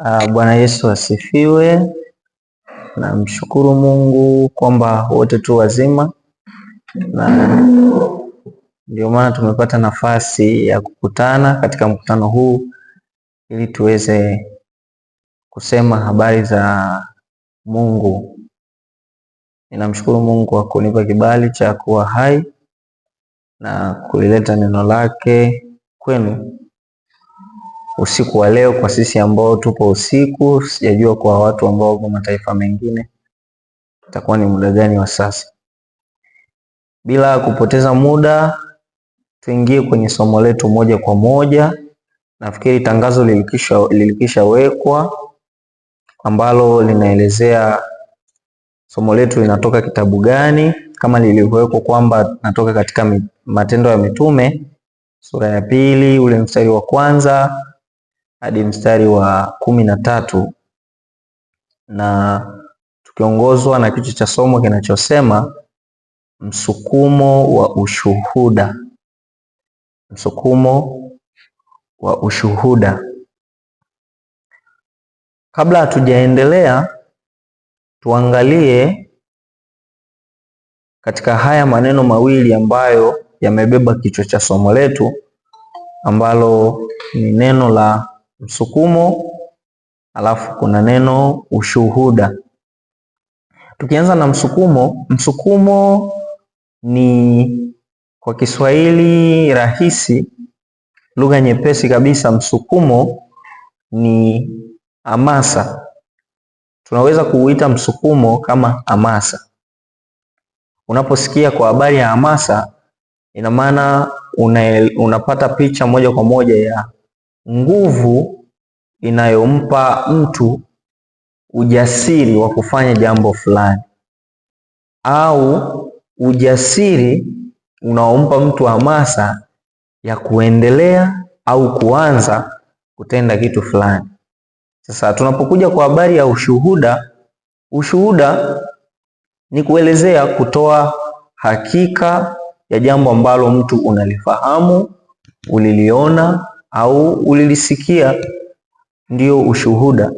Bwana Yesu asifiwe. Namshukuru Mungu kwamba wote tu wazima, na ndio maana tumepata nafasi ya kukutana katika mkutano huu ili tuweze kusema habari za Mungu. Ninamshukuru Mungu kwa kunipa kibali cha kuwa hai na kulileta neno lake kwenu usiku wa leo. Kwa sisi ambao tupo usiku, sijajua kwa watu ambao wako mataifa mengine itakuwa ni muda gani wa sasa. Bila kupoteza muda, tuingie kwenye somo letu moja kwa moja. Nafikiri tangazo lilikishawekwa ambalo linaelezea somo letu linatoka kitabu gani, kama lilivyowekwa kwamba natoka katika Matendo ya Mitume sura ya 2 ule mstari wa 1 hadi mstari wa 13, na tukiongozwa na kichwa cha somo kinachosema msukumo wa ushuhuda. Msukumo wa ushuhuda. Kabla hatujaendelea, tuangalie katika haya maneno mawili ambayo yamebeba kichwa cha somo letu, ambalo ni neno la msukumo alafu kuna neno ushuhuda. Tukianza na msukumo, msukumo ni kwa Kiswahili rahisi, lugha nyepesi kabisa, msukumo ni hamasa. Tunaweza kuuita msukumo kama hamasa. Unaposikia kwa habari ya hamasa, ina maana unapata picha moja kwa moja ya nguvu inayompa mtu ujasiri wa kufanya jambo fulani, au ujasiri unaompa mtu hamasa ya kuendelea au kuanza kutenda kitu fulani. Sasa tunapokuja kwa habari ya ushuhuda, ushuhuda ni kuelezea, kutoa hakika ya jambo ambalo mtu unalifahamu, uliliona au ulilisikia, ndio ushuhuda.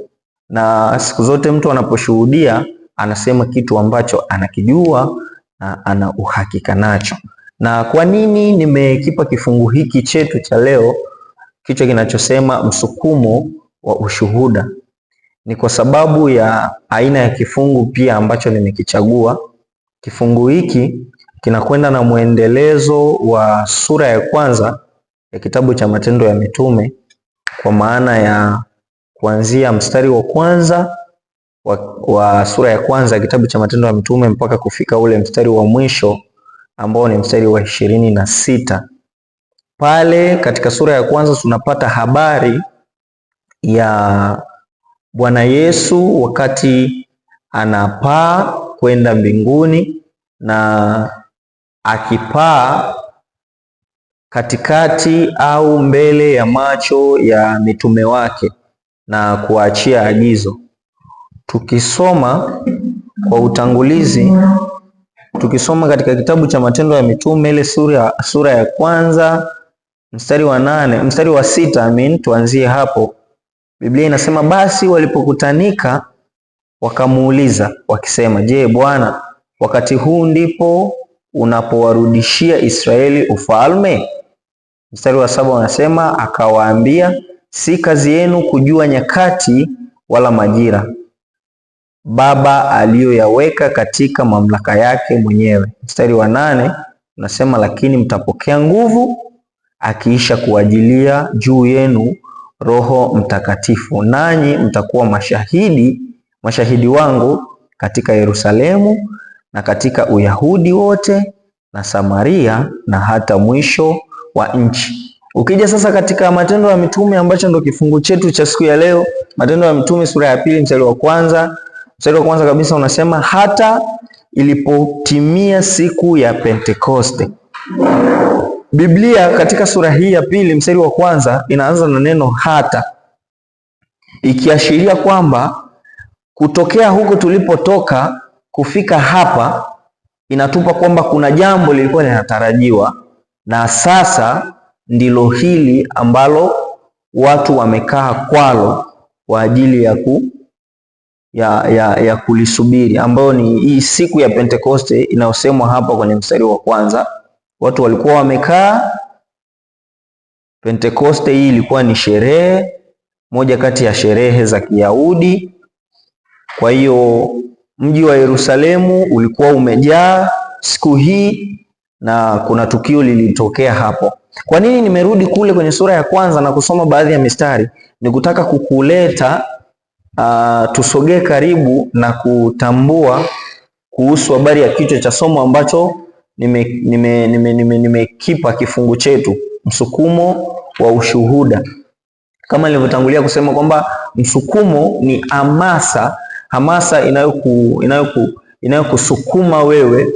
Na siku zote mtu anaposhuhudia anasema kitu ambacho anakijua na ana uhakika nacho. Na kwa nini nimekipa kifungu hiki chetu cha leo kichwa kinachosema msukumo wa ushuhuda? Ni kwa sababu ya aina ya kifungu pia ambacho nimekichagua. Kifungu hiki kinakwenda na mwendelezo wa sura ya 1 ya kitabu cha Matendo ya Mitume, kwa maana ya kuanzia mstari wa 1 wa sura ya 1 ya kitabu cha Matendo ya Mitume mpaka kufika ule mstari wa mwisho ambao ni mstari wa 26. Pale katika sura ya 1 tunapata habari ya Bwana Yesu wakati anapaa kwenda mbinguni, na akipaa katikati au mbele ya macho ya mitume wake na kuachia agizo. Tukisoma kwa utangulizi, tukisoma katika kitabu cha Matendo ya Mitume ile sura ya 1 mstari wa 6, tuanzie hapo. Biblia inasema, basi walipokutanika wakamuuliza wakisema, je, Bwana, wakati huu ndipo unapowarudishia Israeli ufalme? Mstari wa 7 unasema, akawaambia, si kazi yenu kujua nyakati wala majira Baba aliyoyaweka katika mamlaka yake mwenyewe. Mstari wa 8 unasema, lakini mtapokea nguvu akiisha kuajilia juu yenu Roho Mtakatifu, nanyi mtakuwa mashahidi wangu katika Yerusalemu na katika Uyahudi wote na Samaria na hata mwisho wa nchi. Ukija sasa katika Matendo ya Mitume ambacho ndo kifungu chetu cha siku ya leo, Matendo ya Mitume sura ya 2 mstari wa 1, mstari wa 1 kabisa unasema, hata ilipotimia siku ya Pentekoste. Biblia katika sura hii ya 2 mstari wa 1 inaanza na neno hata, ikiashiria kwamba kutokea huko tulipotoka kufika hapa inatupa kwamba kuna jambo lilikuwa linatarajiwa, na sasa ndilo hili ambalo watu wamekaa kwalo kwa ajili ya kulisubiri, ambayo ni hii siku ya Pentekoste inayosemwa hapa kwenye mstari wa kwanza. Watu walikuwa wamekaa. Pentekoste hii ilikuwa ni sherehe moja kati ya sherehe za Kiyahudi. Kwa hiyo mji wa Yerusalemu ulikuwa umejaa siku hii, na kuna tukio lilitokea hapo. Kwa nini nimerudi kule kwenye sura ya kwanza na kusoma baadhi ya mistari? Ni kutaka kukuleta tusogee karibu na kutambua kuhusu habari ya kichwa cha somo ambacho nimekipa kifungu chetu, msukumo wa ushuhuda. Kama nilivyotangulia kusema kwamba msukumo ni hamasa inayokusukuma wewe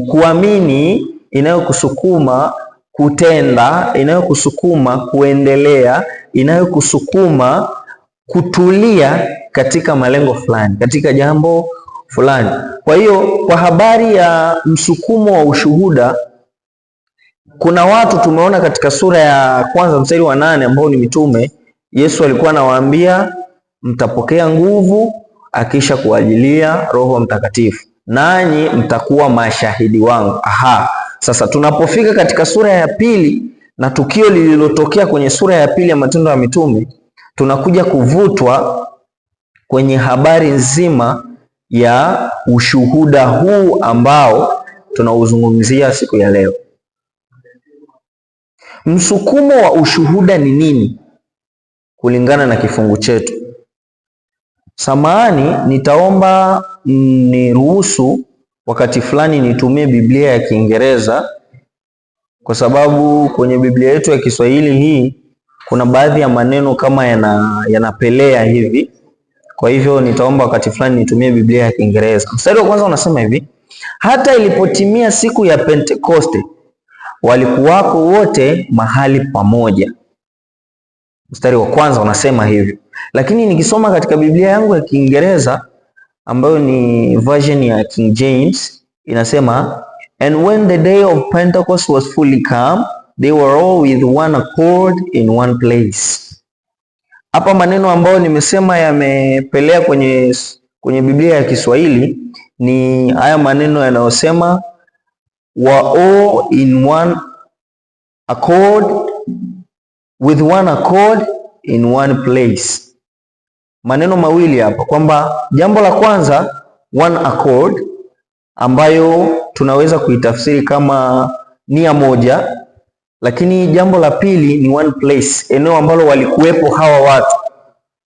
kuamini, inayokusukuma kutenda, inayokusukuma kuendelea, inayokusukuma kutulia katika malengo fulani, katika jambo fulani. Kwa hiyo kwa habari ya msukumo wa ushuhuda, kuna watu tumeona katika sura ya kwanza mstari wa 8 ambao ni mitume. Yesu alikuwa anawaambia mtapokea nguvu akisha kuajilia Roho Mtakatifu, nanyi mtakuwa mashahidi wangu. Sasa tunapofika katika sura ya pili na tukio lililotokea kwenye sura ya pili ya Matendo ya Mitume, tunakuja kuvutwa kwenye habari nzima ya ushuhuda huu ambao tunauzungumzia siku ya leo. Msukumo wa ushuhuda ni nini kulingana na kifungu chetu? Samahani, nitaomba niruhusu wakati fulani nitumie Biblia ya Kiingereza, kwa sababu kwenye Biblia yetu ya Kiswahili hii kuna baadhi ya maneno kama yanapelea hivi. Kwa hivyo nitaomba wakati fulani nitumie Biblia ya Kiingereza. Mstari wa kwanza unasema hivi: hata ilipotimia siku ya Pentekoste walikuwako wote mahali pamoja. Mstari wa kwanza unasema hivyo, lakini nikisoma katika Biblia yangu ya Kiingereza ambayo ni version ya King James inasema, and when the day of Pentecost was fully come, they were all with one accord in one place. Hapa maneno ambayo nimesema yamepelea kwenye Biblia ya Kiswahili ni haya maneno yanayosema were all in one accord, with one accord in one place. Maneno mawili hapa, kwamba jambo la kwanza one accord, ambayo tunaweza kuitafsiri kama nia moja, lakini jambo la pili ni one place, eneo ambalo walikuwepo hawa watu.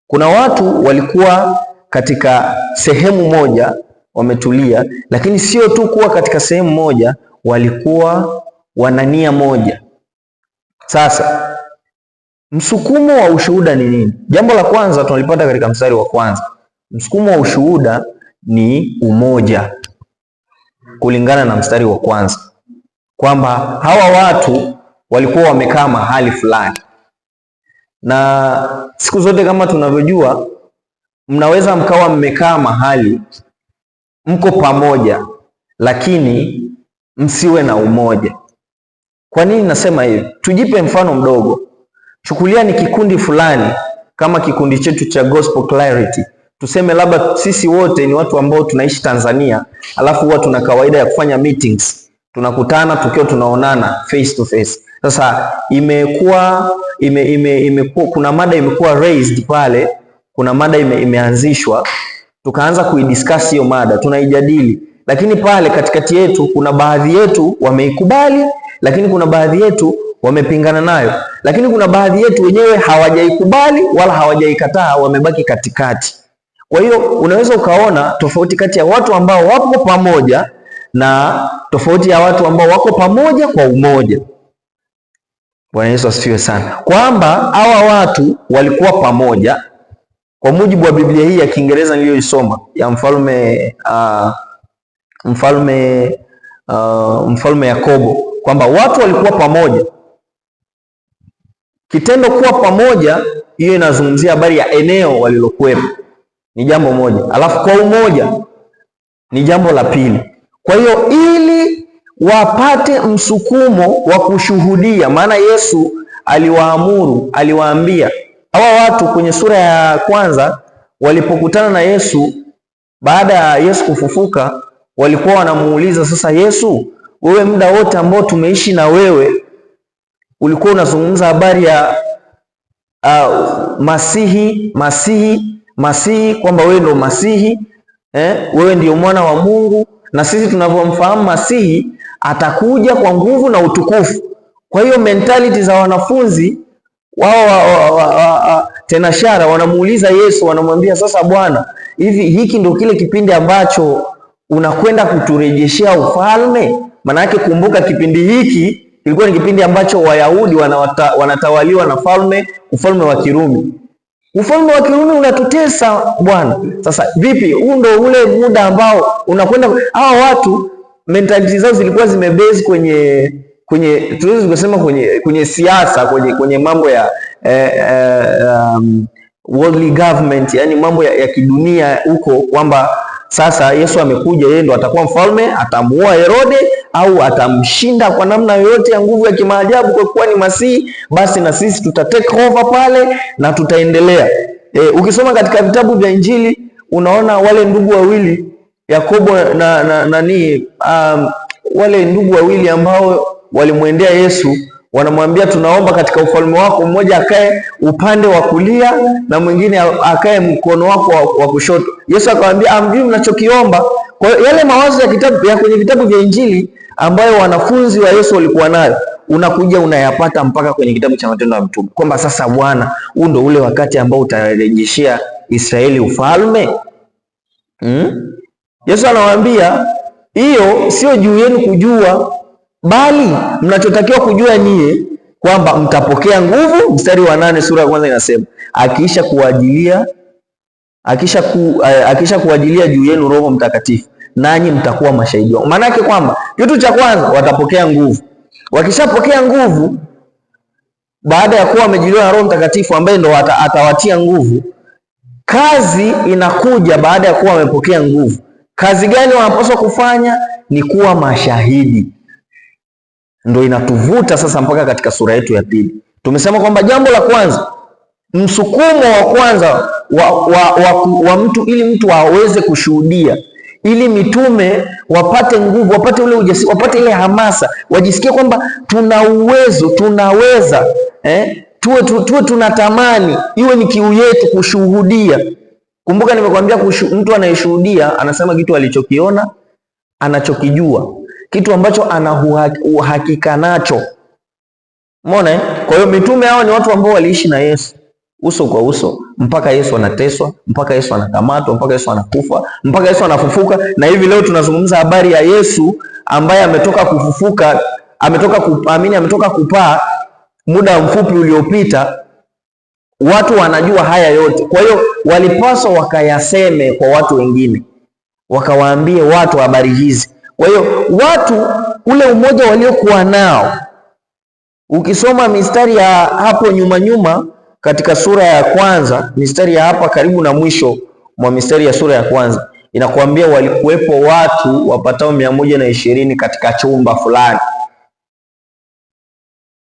Kuna watu walikuwa katika sehemu moja wametulia, lakini sio tu kuwa katika sehemu moja, walikuwa wana nia moja. Sasa msukumo wa ushuhuda ni nini? Jambo la kwanza tunalipata katika mstari wa kwanza. Msukumo wa ushuhuda ni umoja, kulingana na mstari wa kwanza, kwamba hawa watu walikuwa wamekaa mahali fulani, na siku zote kama tunavyojua, mnaweza mkawa mmekaa mahali mko pamoja, lakini msiwe na umoja. Kwa nini nasema hivi? Tujipe mfano mdogo. Chukulia ni kikundi fulani kama kikundi chetu cha Gospel Clarity. Tuseme labda sisi wote ni watu ambao tunaishi Tanzania, alafu huwa tuna kawaida ya kufanya meetings. Tunakutana tukiwa tunaonana face to face. Sasa imekuwa kuna mada imekuwa raised pale, kuna mada imeanzishwa, tukaanza kuidiscuss hiyo mada, tunaijadili. Lakini pale katikati yetu kuna baadhi yetu wameikubali, lakini kuna baadhi yetu wamepingana nayo, lakini kuna baadhi yetu wenyewe hawajaikubali wala hawajaikataa, wamebaki katikati. Kwa hiyo unaweza ukaona tofauti kati ya watu ambao wapo pamoja na tofauti ya watu ambao wako pamoja kwa umoja. Bwana Yesu asifiwe sana. Kwamba hawa watu walikuwa pamoja kwa mujibu wa Biblia hii ya Kiingereza niliyoisoma ya mfalme Yakobo, kwamba watu walikuwa pamoja. Kitendo kuwa pamoja, hiyo inazungumzia habari ya eneo walilokuwepo, ni jambo moja. Alafu kwa umoja ni jambo la pili. Kwa hiyo ili wapate msukumo wa kushuhudia, maana Yesu aliwaamuru, aliwaambia Hawa watu kwenye sura ya kwanza walipokutana na Yesu baada ya Yesu kufufuka, walikuwa wanamuuliza sasa, Yesu, wewe muda wote ambao tumeishi na wewe ulikuwa unazungumza habari ya Masihi, kwamba wewe ndio Masihi, wewe ndio mwana wa Mungu, na sisi tunavyomfahamu Masihi atakuja kwa nguvu na utukufu. Kwa hiyo mentality za wanafunzi wao tena shara wanamuuliza Yesu, wanamwambia sasa, Bwana, hivi hiki ndio kile kipindi ambacho unakwenda kuturejeshea ufalme? Maana yake kumbuka, kipindi hiki kilikuwa ni kipindi ambacho Wayahudi wanatawaliwa na ufalme wa Kirumi. Ufalme wa Kirumi unatutesa Bwana. Sasa vipi, huu ndio ule muda ambao unakwenda? Hawa watu mentality zao zilikuwa zimebase kwenye tuwezi kusema kwenye siasa, kwenye mambo ya worldly government, yani mambo ya kidunia huko, kwamba sasa Yesu amekuja, yeye ndo atakuwa mfalme, atamuua Herode au atamshinda kwa namna yoyote ya nguvu ya kimaajabu, kwa kuwa ni Masihi, basi na sisi tuta take over pale na tutaendelea. Ukisoma katika vitabu vya Injili unaona wale ndugu wawili Yakobo wale ndugu wawili ambao walimwendea Yesu, wanamwambia tunaomba katika ufalme wako, mmoja akae upande wa kulia na mwingine akae mkono wako wa kushoto. Yesu akamwambia, amjui mnachokiomba. Kwa hiyo yale mawazo ya kwenye vitabu vya Injili ambayo wanafunzi wa Yesu walikuwa nayo, unakuja unayapata mpaka kwenye kitabu cha Matendo ya Mitume, kwamba sasa Bwana, huu ndio ule wakati ambao utarejeshea Israeli ufalme. Yesu anawaambia hiyo sio juu yenu kujua, bali mnachotakiwa kujua niye kwamba mtapokea nguvu. Mstari wa 8 sura ya kwanza inasema, akisha kuajilia juu yenu Roho Mtakatifu, nanyi mtakuwa mashahidi wangu. Maana yake kwamba kitu cha kwanza watapokea nguvu. Wakishapokea nguvu, baada ya kuwa wamejiliwa na Roho Mtakatifu ambaye ndo atawatia nguvu, kazi inakuja baada ya kuwa wamepokea nguvu. Kazi gani wanapaswa kufanya? Ni kuwa mashahidi. Ndio inatuvuta sasa mpaka katika sura yetu ya pili. Tumesema kwamba jambo la kwanza, msukumo wa kwanza wa mtu, ili mtu aweze kushuhudia, ili mitume wapate nguvu, wapate ule ujasiri, wapate ile hamasa, wajisikie kwamba tuna uwezo, tunaweza, tuwe tunatamani, iwe ni kiu yetu kushuhudia. Kumbuka nimekwambia, mtu anayeshuhudia anasema kitu alichokiona, anachokijua, kitu ambacho ana uhakika nacho. Umeona? Kwa hiyo mitume hao ni watu ambao waliishi na Yesu uso kwa uso, mpaka Yesu anateswa, mpaka Yesu anakamatwa, mpaka Yesu anakufa, mpaka Yesu anafufuka. Na hivi leo tunazungumza habari ya Yesu ambaye ametoka kufufuka, ametoka kupaa muda mfupi uliopita. Watu wanajua haya yote. Kwa hiyo walipaswa wakayaseme kwa watu wengine, wakawaambie watu habari hizi. Kwa hiyo watu, ule umoja waliokuwa nao, ukisoma mistari ya hapo nyuma katika sura ya kwanza, mistari ya hapa karibu na mwisho mwa mistari ya sura ya kwanza, inakuambia walikuwepo watu wapatao 120 katika chumba fulani.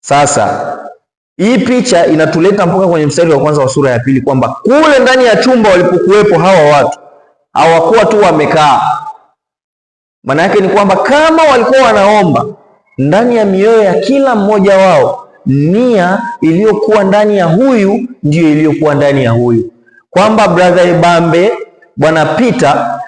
Sasa hii picha inatuleta mpaka kwenye mstari wa kwanza wa sura ya pili, kwamba kule ndani ya chumba walipokuwepo hawa watu hawakuwa tu wamekaa. Maana yake ni kwamba kama walikuwa wanaomba, ndani ya mioyo ya kila mmoja wao nia iliyokuwa ndani ya huyu ndiyo iliyokuwa ndani ya huyu, kwamba brother Ibambe, bwana Peter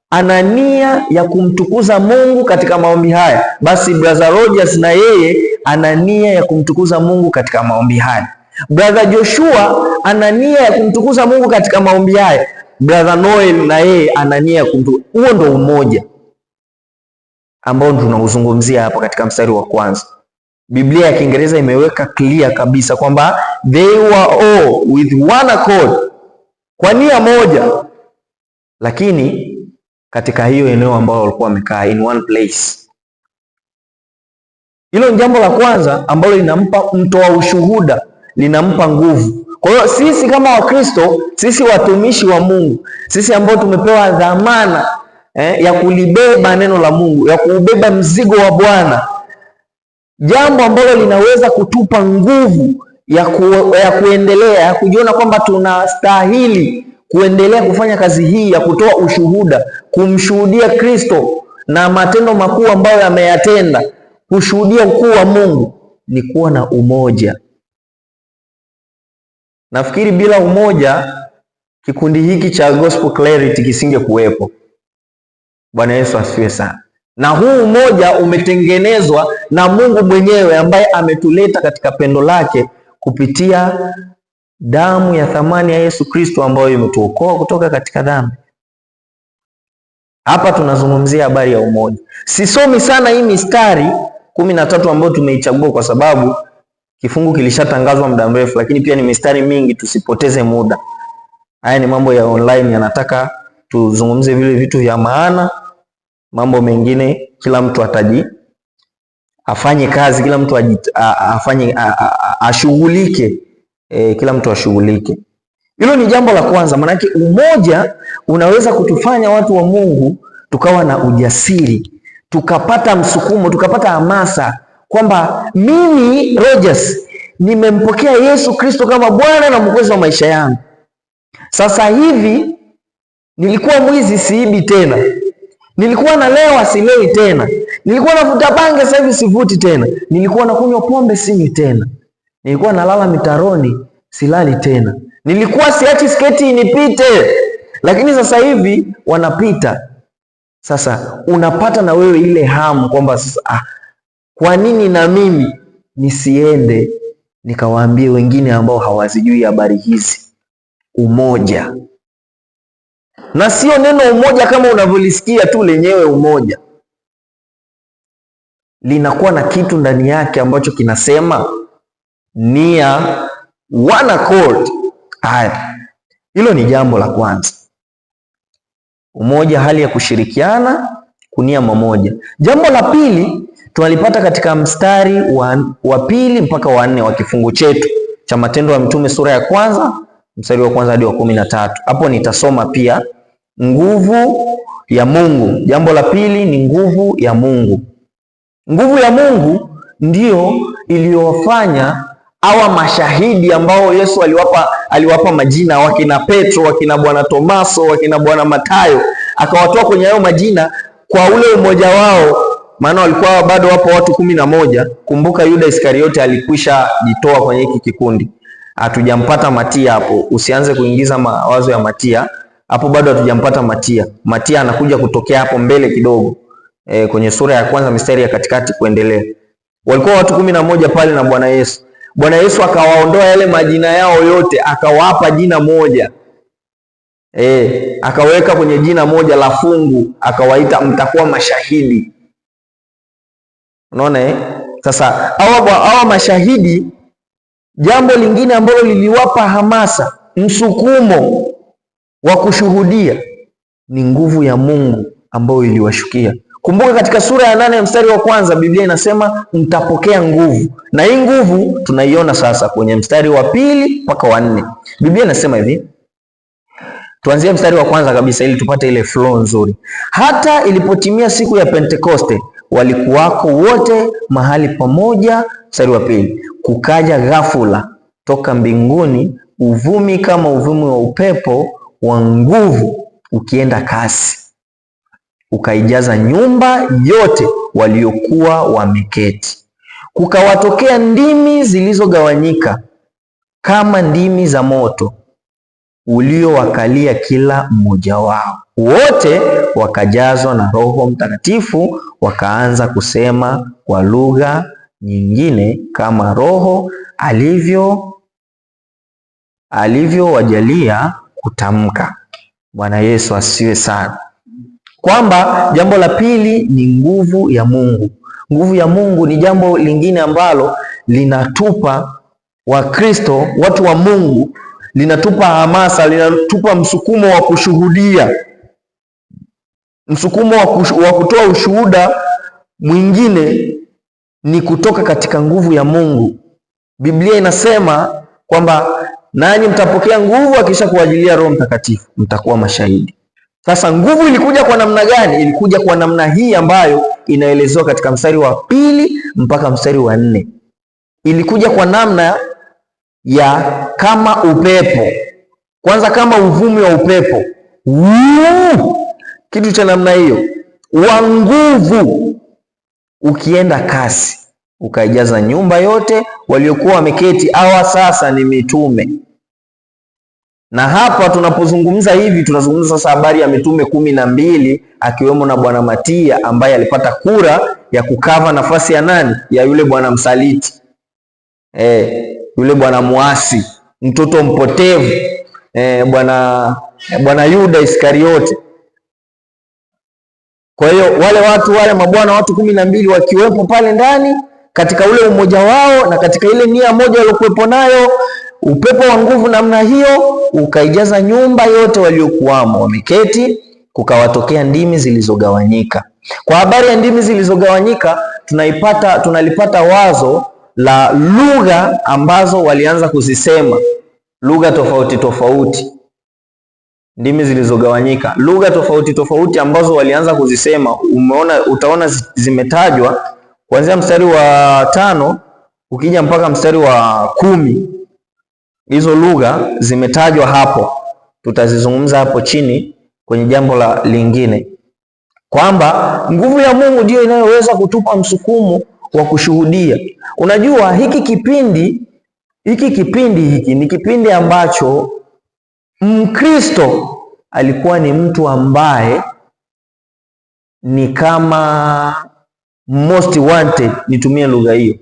ana nia ya kumtukuza Mungu katika maombi haya, basi brother Rogers na yeye ana nia ya kumtukuza Mungu katika maombi haya. Brother Joshua ana nia ya kumtukuza Mungu katika maombi haya, brother Noel na yeye ana nia ya kumtukuza. Huo ndio umoja ambao tunauzungumzia hapa katika mstari wa kwanza. Biblia ya Kiingereza imeweka clear kabisa kwamba they were all with one accord, kwa nia moja, lakini katika hiyo eneo ambao walikuwa wamekaa, in one place. Hilo ni jambo la kwanza ambalo linampa mtoa ushuhuda, linampa nguvu. Kwa hiyo sisi kama Wakristo, sisi watumishi wa Mungu, sisi ambao tumepewa dhamana ya kulibeba neno la Mungu, ya kuubeba mzigo wa Bwana, jambo ambalo linaweza kutupa nguvu ya kuendelea, ya kujiona kwamba tunastahili kuendelea kufanya kazi hii ya kutoa ushuhuda, kumshuhudia Kristo na matendo makuu ambayo ameyatenda, kushuhudia ukuu wa Mungu, ni kuwa na umoja. Nafikiri bila umoja kikundi hiki cha Gospel Clarity kisinge kuwepo. Bwana Yesu asifiwe sana. Na huu umoja umetengenezwa na Mungu mwenyewe ambaye ametuleta katika pendo lake kupitia damu ya thamani ya Yesu Kristo ambayo imetuokoa kutoka katika dhambi. Hapa tunazungumzia habari ya umoja. Sisomi sana hii mistari 13 ambayo tumeichagua kwa sababu kifungu kilishatangazwa muda mrefu, lakini pia ni mistari mingi, tusipoteze muda. Haya ni mambo ya online, yanataka tuzungumze vile vitu vya maana. Mambo mengine kila mtu afanye kazi, kila mtu ashughulike, kila mtu ashughulike. Hilo ni jambo la kwanza. Maanake umoja unaweza kutufanya watu wa Mungu tukawa na ujasiri, tukapata msukumo, tukapata hamasa kwamba mimi Rogers nimempokea Yesu Kristo kama Bwana na Mwokozi wa maisha yangu. Sasa hivi nilikuwa mwizi, siibi tena. Nilikuwa nalewa, silewi tena. Nilikuwa navuta bange, sasa hivi sivuti tena. Nilikuwa nakunywa pombe, sinywi tena. Nilikuwa nalala mitaroni, silali tena. Nilikuwa siachi sketi inipite, lakini sasa hivi wanapita. Sasa unapata na wewe ile hamu kwamba sasa kwa nini na mimi nisiende nikawaambie wengine ambao hawazijui habari hizi? Umoja. Na sio neno umoja kama unavyolisikia tu lenyewe. Umoja linakuwa na kitu ndani yake ambacho kinasema nia, one accord. Haya, hilo ni jambo la kwanza. Umoja, hali ya kushirikiana, kunia mamoja. Jambo la pili tunalipata katika mstari wa pili mpaka wa 4 wa kifungu chetu cha Matendo ya Mitume sura ya 1 mstari wa 1 hadi wa 13. Hapo nitasoma pia nguvu ya Mungu. Jambo la pili ni nguvu ya Mungu. Nguvu ya Mungu ndiyo iliyowafanya hawa mashahidi ambao Yesu aliwapa majina, wakina Petro, wakina Bwana Tomaso, wakina Bwana Matayo, akawatoa kwenye hayo majina kwa ule umoja wao, maana walikuwa bado wapo watu 11. Kumbuka Yuda Iskarioti alikwisha jitoa kwenye hiki kikundi. Hatujampata Matia hapo, usianze kuingiza mawazo ya Matia hapo, bado hatujampata Matia. Matia anakuja kutokea hapo mbele kidogo, kwenye sura ya 1 mistari ya katikati kuendelea. Walikuwa watu 11 pale na Bwana Yesu. Bwana Yesu akawaondoa yale majina yao yote, akawapa jina moja. Akaweka kwenye jina moja la fungu, akawaita mtakuwa mashahidi. Unaona Sasa hawa mashahidi, jambo lingine ambalo liliwapa hamasa, msukumo wa kushuhudia, ni nguvu ya Mungu ambayo iliwashukia. Kumbuka katika sura ya 8 mstari wa 1 Biblia inasema mtapokea nguvu. Na hii nguvu tunaiona sasa kwenye mstari wa 2 mpaka wa 4. Biblia inasema hivi. Tuanzie mstari wa 1 kabisa ili tupate ile flow nzuri. Hata ilipotimia siku ya Pentekoste, walikuwako wote mahali pamoja. Mstari wa 2. Kukaja ghafula toka mbinguni uvumi kama uvumi wa upepo wa nguvu ukienda kasi, ukaijaza nyumba yote waliokuwa wameketi. Kukawatokea ndimi zilizogawanyika kama ndimi za moto uliowakalia kila mmoja wao. Wote wakajazwa na Roho Mtakatifu, wakaanza kusema kwa lugha nyingine kama Roho alivyowajalia kutamka. Bwana Yesu asiwe sana. Kwamba jambo la pili ni nguvu ya Mungu. Nguvu ya Mungu ni jambo lingine ambalo linatupa Wakristo, watu wa Mungu, linatupa hamasa, linatupa msukumo wa kushuhudia, msukumo wa kutoa ushuhuda mwingine ni kutoka katika nguvu ya Mungu. Biblia inasema kwamba nanyi mtapokea nguvu akisha kuwajilia Roho Mtakatifu, mtakuwa mashahidi. Sasa nguvu ilikuja kwa namna gani? Ilikuja kwa namna hii ambayo inaelezewa katika mstari wa 2 mpaka mstari wa 4. Ilikuja kwa namna kama upepo. Kwanza kama uvumi wa upepo, kitu cha namna hiyo, wa nguvu, ukienda kasi, ukaijaza nyumba yote waliokuwa wameketi. Hawa sasa ni mitume. Na hapa tunapozungumza hivi, tunazungumza sasa habari ya mitume 12 akiwemo na Bwana Matia ambaye alipata kura ya kukava nafasi ya nani? Ya yule bwana msaliti, yule bwana muasi, mtoto mpotevu, bwana Yuda Iskariote. Kwa hiyo wale mabwana watu 12 wakiwepo pale ndani katika ule umoja wao na katika ile nia moja waliokuwepo nayo, upepo wa nguvu namna hiyo ukaijaza nyumba yote waliokuwamo wameketi, kukawatokea ndimi zilizogawanyika. Kwa habari ya ndimi zilizogawanyika, tunalipata wazo la lugha ambazo walianza kuzisema, lugha tofauti tofauti. Ndimi zilizogawanyika, lugha tofauti tofauti ambazo walianza kuzisema. Utaona zimetajwa kuanzia mstari wa 5 ukija mpaka mstari wa 10. Hizo lugha zimetajwa hapo, tutazizungumza hapo chini kwenye jambo lingine, kwamba nguvu ya Mungu ndiyo inayoweza kutupa msukumo wa kushuhudia. Unajua hiki kipindi ni kipindi ambacho Mkristo alikuwa ni mtu ambaye ni kama most wanted, nitumie lugha hiyo.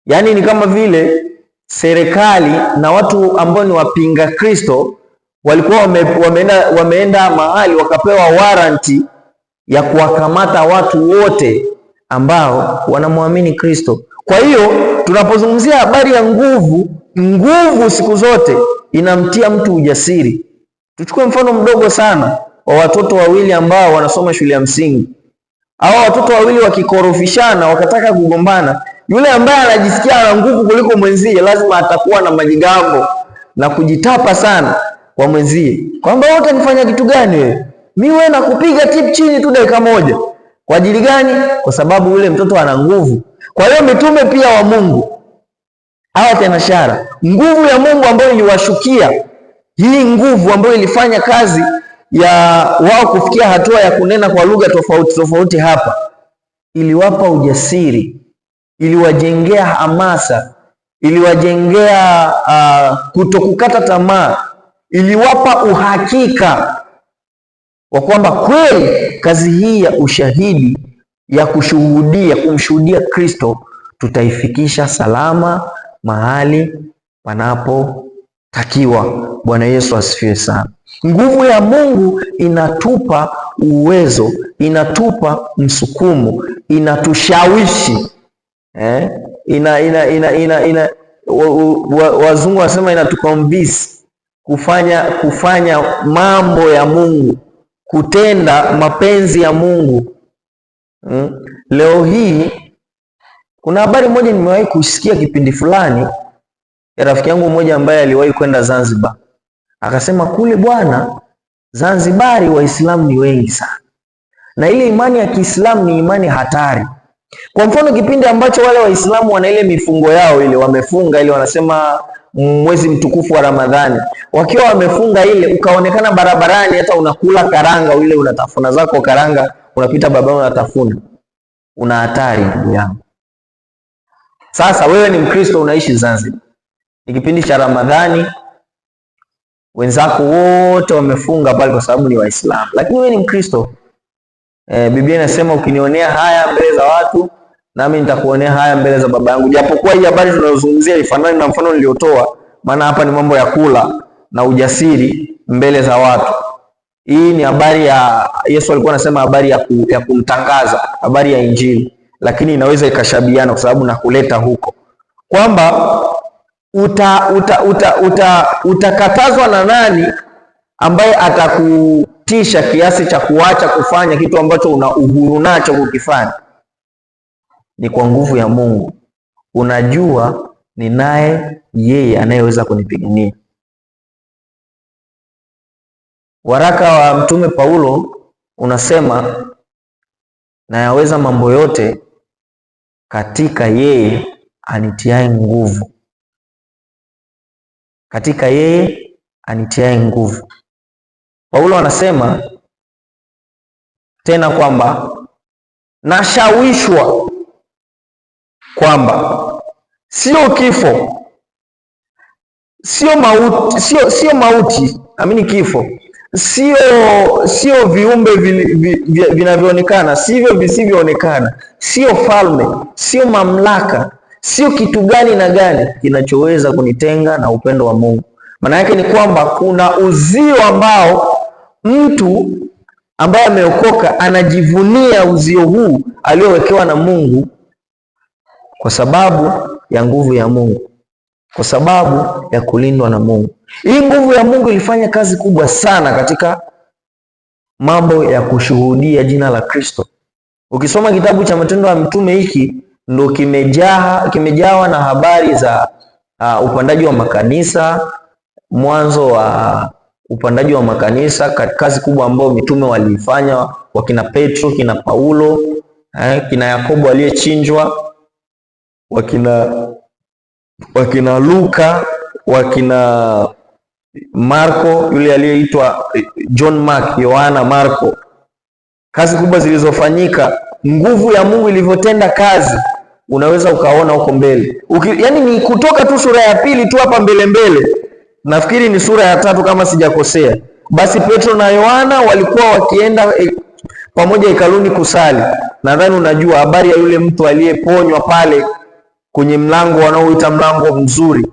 Yaani ni kama vile serikali na watu ambao ni wapinga Kristo walikuwa wameenda mahali wakapewa waranti ya kuwakamata watu wote ambao wanamwamini Kristo. Kwa hiyo tunapozungumzia habari ya nguvu siku zote inamtia mtu ujasiri. Tuchukue mfano mdogo sana wa watoto wawili ambao wanasoma shule ya msingi. Hao watoto wawili wakikorofishana, wakataka kugombana, yule ambaye anajisikia ana nguvu kuliko mwenzie lazima atakuwa na majigambo na kujitapa sana kwa mwenzie, kwamba wote nifanya kitu gani wewe? Mimi wewe nakupiga tip chini tu dakika moja. Kwa ajili gani? Kwa sababu yule mtoto ana nguvu. Kwa hiyo mitume pia wa Mungu hawa tenashara, nguvu ya Mungu ambayo iliwashukia, hii nguvu ambayo ilifanya kazi ya wao kufikia hatua ya kunena kwa lugha tofauti tofauti hapa, iliwapa ujasiri, iliwajengea hamasa, iliwajengea kutokukata tamaa, iliwapa uhakika wa kwamba kweli kazi hii ya ushahidi ya kumshuhudia Kristo tutaifikisha salama mahali panapotakiwa. Bwana Yesu asifiwe sana. Nguvu ya Mungu inatupa uwezo, inatupa msukumo, inatushawishi. Wazungu wasema inatuconvince kufanya mambo ya Mungu, kutenda mapenzi ya Mungu. Leo hii kuna habari moja nimewahi kusikia kipindi fulani ya rafiki yangu mmoja ambaye aliwahi kwenda Zanzibar. Akasema kule bwana, Zanzibari Waislamu ni wengi sana, na ile imani ya Kiislamu ni imani hatari. Kwa mfano kipindi ambacho wale Waislamu wana ile mifungo yao ile, wamefunga ile, wanasema mwezi mtukufu wa Ramadhani, wakiwa wamefunga ile, ukaonekana barabarani hata unakula karanga ile, unatafuna zako karanga, unapita baba unatafuna, una hatari ndugu yangu. Sasa wewe ni Mkristo unaishi Zanzibar, ni kipindi cha Ramadhani, wenzako wote wamefunga pale kwa sababu ni Waislamu, lakini wewe ni Mkristo. Biblia inasema ukinionea haya mbele za watu, nami nitakuonea haya mbele za Baba yangu. Japokuwa hii habari tunayozungumzia ifanane na mfano niliotoa, maana hapa ni mambo ya kula na ujasiri mbele za watu. Hii ni habari ya Yesu alikuwa anasema habari ya kumtangaza, habari ya Injili, lakini inaweza ikashabiana kwa sababu nakuleta huko kwamba utakatazwa na nani ambaye atakutisha kiasi cha kuacha kufanya kitu ambacho una uhuru nacho kukifanya? Ni kwa nguvu ya Mungu. Unajua ni naye yeye anayeweza kunipigania. Waraka wa Mtume Paulo unasema nayaweza mambo yote katika yeye anitiaye nguvu. katika yeye anitiaye nguvu. Paulo anasema tena kwamba nashawishwa kwamba sio kifo, sio mauti, amini kifo, sio viumbe vinavyoonekana, sivyo visivyoonekana, sio falme, sio mamlaka, sio kitu gani na gani kinachoweza kunitenga na upendo wa Mungu. Maana yake ni kwamba kuna uzio ambao mtu ambaye ameokoka anajivunia uzio huu aliowekewa na Mungu kwa sababu ya nguvu ya Mungu, kwa sababu ya kulindwa na Mungu. Hii nguvu ya Mungu ilifanya kazi kubwa sana katika mambo ya kushuhudia jina la Kristo. Ukisoma kitabu cha Matendo ya Mitume, hiki ndo kimejawa na habari za upandaji wa makanisa, mwanzo wa upandaji wa makanisa, kazi kubwa ambayo mitume waliifanya, wakina Petro, kina Paulo, kina Yakobo aliyechinjwa, wakina Luka, wakina Marko yule aliyeitwa John Mark, Yohana Marko. Kazi kubwa zilizofanyika, nguvu ya Mungu ilivyotenda kazi, unaweza ukaona huko mbele. Yaani ni kutoka tu sura ya pili tu hapa mbele, nafikiri ni sura ya 3 kama sijakosea. Basi Petro na Yohana walikuwa wakienda pamoja hekaluni kusali. Nadhani unajua habari ya yule mtu aliyeponywa pale kwenye mlango wanaoita mlango mzuri,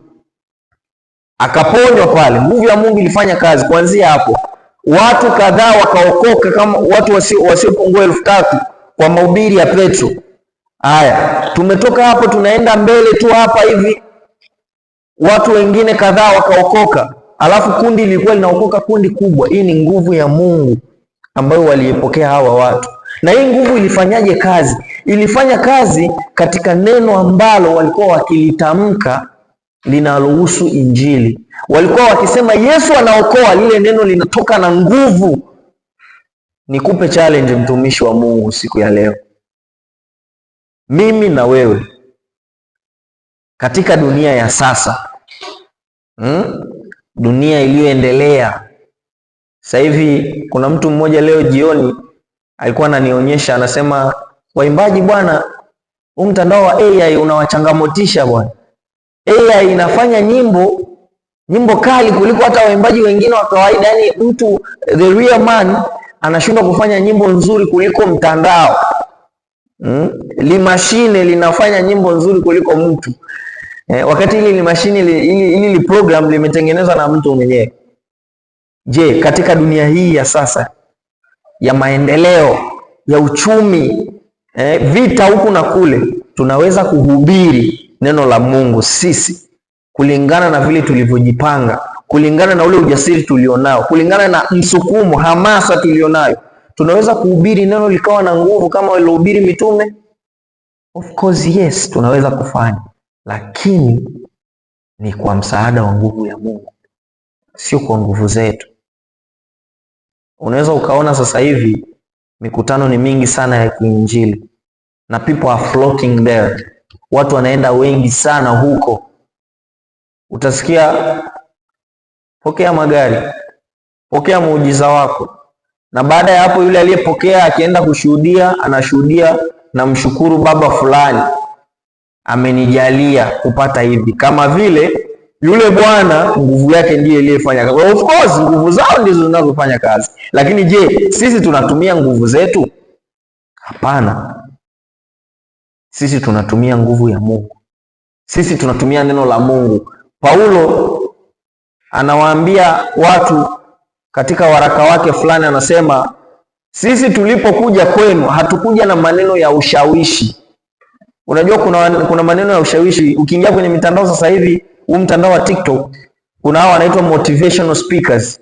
akaponywa pale. Nguvu ya Mungu ilifanya kazi. Kuanzia hapo watu kadhaa wakaokoka, kama watu wasiopungua 3,000 kwa mahubiri ya Petro. Haya, tumetoka hapo tunaenda mbele tu hapa hivi, watu wengine kadhaa wakaokoka, alafu kundi lilikuwa linaokoka, kundi kubwa. Hii ni nguvu ya Mungu ambayo waliipokea hawa watu. Na hii nguvu ilifanyaje kazi? Ilifanya kazi katika neno ambalo walikuwa wakilitamka linalohusu Injili. Walikuwa wakisema Yesu anaokoa, lile neno linatoka na nguvu. Nikupe challenge, mtumishi wa Mungu, siku ya leo, mimi na wewe, katika dunia ya sasa, dunia iliyoendelea sasa hivi. Kuna mtu mmoja leo jioni alikuwa ananionyesha, anasema, waimbaji bwana, huu mtandao wa AI unawachangamotisha bwana. AI inafanya nyimbo kali kuliko hata waimbaji wengine wa kawaida. Yani mtu, the real man, anashindwa kufanya nyimbo nzuri kuliko mtandao. Limashine linafanya nyimbo nzuri kuliko mtu. Wakati hili mashine ili program limetengenezwa na mtu mwenyewe. Je, katika dunia hii ya sasa ya maendeleo ya uchumi, vita huku na kule, tunaweza kuhubiri neno la Mungu sisi kulingana na vile tulivyojipanga, kulingana na ule ujasiri tulionao, kulingana na msukumo, hamasa tulionayo? Tunaweza kuhubiri neno likawa na nguvu kama waliohubiri mitume? Of course yes, tunaweza kufanya, lakini ni kwa msaada wa nguvu ya Mungu, sio kwa nguvu zetu. Unaweza ukaona sasa hivi mikutano ni mingi sana ya kiinjili, na people are flocking there. Watu wanaenda wengi sana huko. Utasikia pokea magari, pokea muujiza wako, na baada ya hapo yule aliyepokea akienda kushuhudia, anashuhudia na mshukuru baba fulani amenijalia kupata hivi, kama vile yule bwana nguvu yake ndiye iliyefanya kazi. Of course nguvu zao ndizo zinazofanya kazi, lakini je, sisi tunatumia nguvu zetu? Hapana. Sisi tunatumia nguvu ya Mungu. Sisi tunatumia neno la Mungu. Paulo anawaambia watu katika waraka wake fulani, anasema sisi tulipokuja kwenu hatukuja na maneno ya ushawishi. Unajua kuna maneno ya ushawishi. Ukiingia kwenye mitandao sasa hivi, huu mtandao wa TikTok, kuna hao wanaitwa motivational speakers.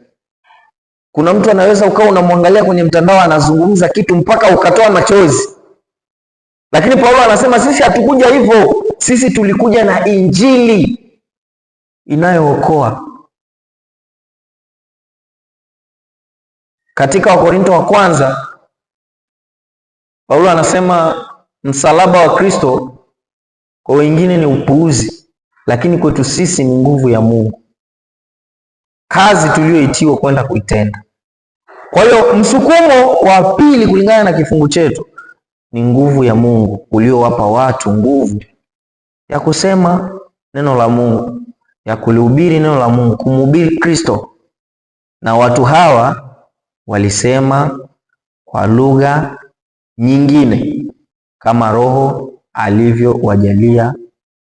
Kuna mtu anaweza ukawa unamwangalia kwenye mtandao anazungumza kitu mpaka ukatoa machozi. Lakini Paulo anasema sisi hatukuja hivyo. Sisi tulikuja na Injili inayookoa. Katika Wakorinto wa kwanza, Paulo anasema msalaba wa Kristo kwa wengine ni upuuzi, lakini kwetu sisi ni nguvu ya Mungu. kazi tuliyoitiwa kwenda kuitenda. Kwa hiyo msukumo wa pili kulingana na kifungu chetu ni nguvu ya Mungu uliowapa watu nguvu ya kusema neno la Mungu, ya kulihubiri neno la Mungu, kumhubiri Kristo. Na watu hawa walisema kwa lugha nyingine kama Roho alivyowajalia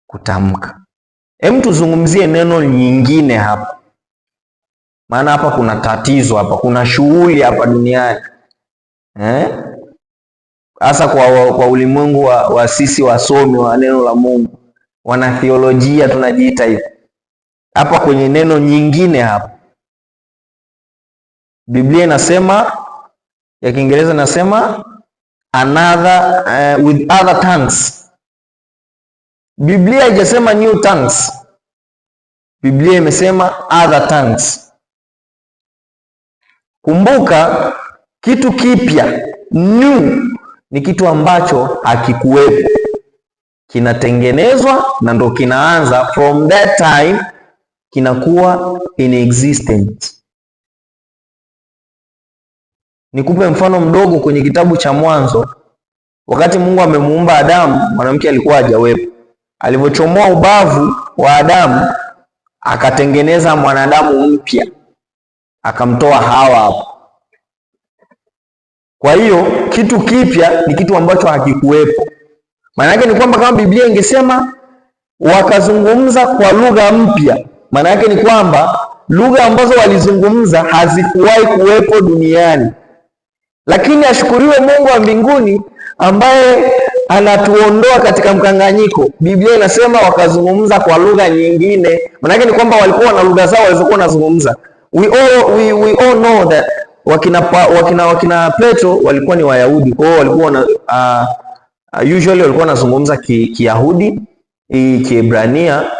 kutamka. Hem, tuzungumzie neno nyingine hapa, maana hapa kuna tatizo, hapa kuna shughuli hapa duniani hasa kwa ulimwengu wa sisi wasomi wa neno la Mungu, wana theolojia tunajiita hivi. Hapa kwenye neno nyingine hapa, Biblia inasema, ya Kiingereza inasema another with other tongues. Biblia haijasema new tongues, Biblia imesema other tongues. Kumbuka, kitu kipya, new, ni kitu ambacho hakikuwepo, kinatengenezwa na ndo kinaanza, from that time kinakuwa in existence. Nikupe mfano mdogo kwenye kitabu cha Mwanzo. Wakati Mungu amemuumba Adamu, mwanamke alikuwa hajawepo. Alivyochomoa ubavu wa Adamu, akatengeneza mwanadamu mpya, akamtoa Hawa hapo. Kwa hiyo kitu kipya ni kitu ambacho hakikuwepo. Maana yake ni kwamba kama Biblia ingesema wakazungumza kwa lugha mpya, maana yake ni kwamba lugha ambazo walizungumza hazikuwahi kuwepo duniani. Lakini ashukuriwe Mungu wa mbinguni ambaye anatuondoa katika mkanganyiko. Biblia inasema wakazungumza kwa lugha nyingine. Maana yake ni kwamba walikuwa na lugha zao walizokuwa wanazungumza. We all know that wakina Petro walikuwa ni Wayahudi. Kwa hiyo walikuwa usually walikuwa wanazungumza Kiyahudi, Kiebrania,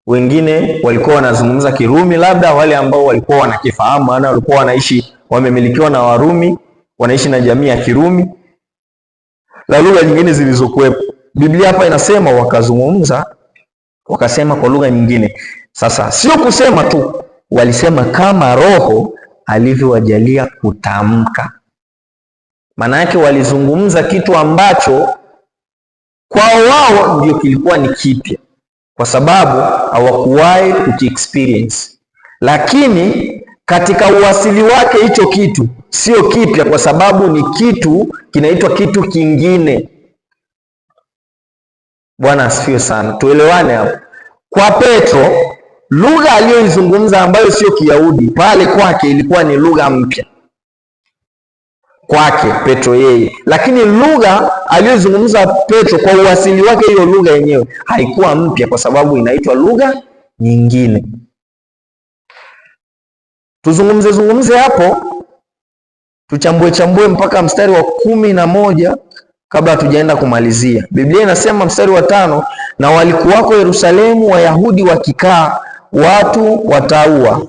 wengine walikuwa wanazungumza Kirumi, labda wale ambao walikuwa wanakifahamu, maana walikuwa wanaishi, wamemilikiwa na Warumi, wanaishi na jamii ya Kirumi, na lugha nyingine zilizokuwepo. Biblia hapa inasema wakazungumza, wakasema kwa lugha nyingine. Sasa sio kusema tu, walisema kama Roho alivyowajalia kutamka. Maana yake walizungumza kitu ambacho kwao wao ndio kilikuwa ni kipya, kwa sababu hawakuwahi kukiexperience. Lakini katika uasili wake hicho kitu sio kipya, kwa sababu ni kitu kinaitwa kitu kingine. Bwana asifiwe sana, tuelewane hapo. Kwa Petro, lugha aliyoizungumza ambayo sio Kiyahudi, pale kwake ilikuwa ni lugha mpya kwake Petro yeye. Lakini lugha aliyozungumza Petro kwa uasili wake, hiyo lugha yenyewe haikuwa mpya, kwa sababu inaitwa lugha nyingine. Tuzungumze hapo, tuchambue mpaka mstari wa 11 kabla hatujaenda kumalizia. Biblia inasema mstari wa 5, na walikuwako Yerusalemu Wayahudi wakikaa, watu wataua,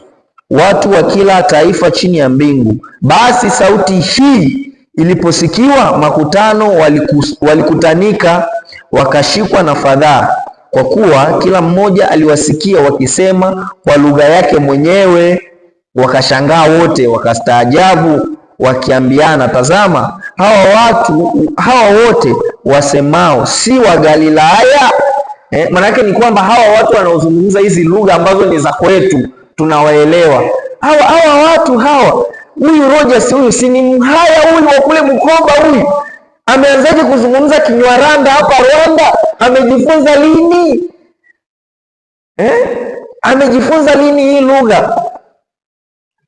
watu wa kila taifa chini ya mbingu. Basi sauti hii iliposikiwa, makutano walikutanika, wakashikwa na fadhaa, kwa kuwa kila mmoja aliwasikia wakisema kwa lugha yake mwenyewe. Wakashangaa wote, wakastaajabu, wakiambiana, tazama, hawa wote wasemao si wa Galilaya? Maana yake ni kwamba hawa watu wanaozungumza hizi lugha ambazo ni za kwetu tunawaelewa. Hawa watu hawa, huyu Rogers huyu si ni Mhaya huyu wa kule Bukoba huyu? Ameanzaje kuzungumza Kinyarwanda hapa Rwanda? Amejifunza lini? Amejifunza lini hii lugha?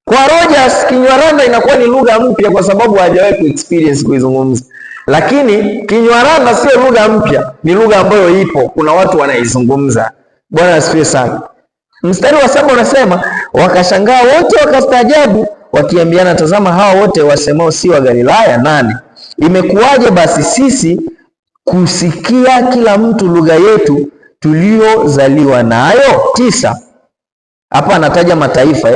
Kwa Rogers Kinyarwanda inakuwa ni lugha mpya kwa sababu hajawahi kuexperience kuizungumza. Lakini Kinyarwanda sio lugha mpya, ni lugha ambayo ipo, kuna watu wanaizungumza. Bwana asifiwe sana. Mstari wa 7 unasema, wakashangaa wote, wakastaajabu, wakiambiana, tazama, hawa wote wasemao si wa Galilaya? 8, imekuwaje basi sisi kusikia kila mtu lugha yetu tuliozaliwa nayo? 9, hapa anataja mataifa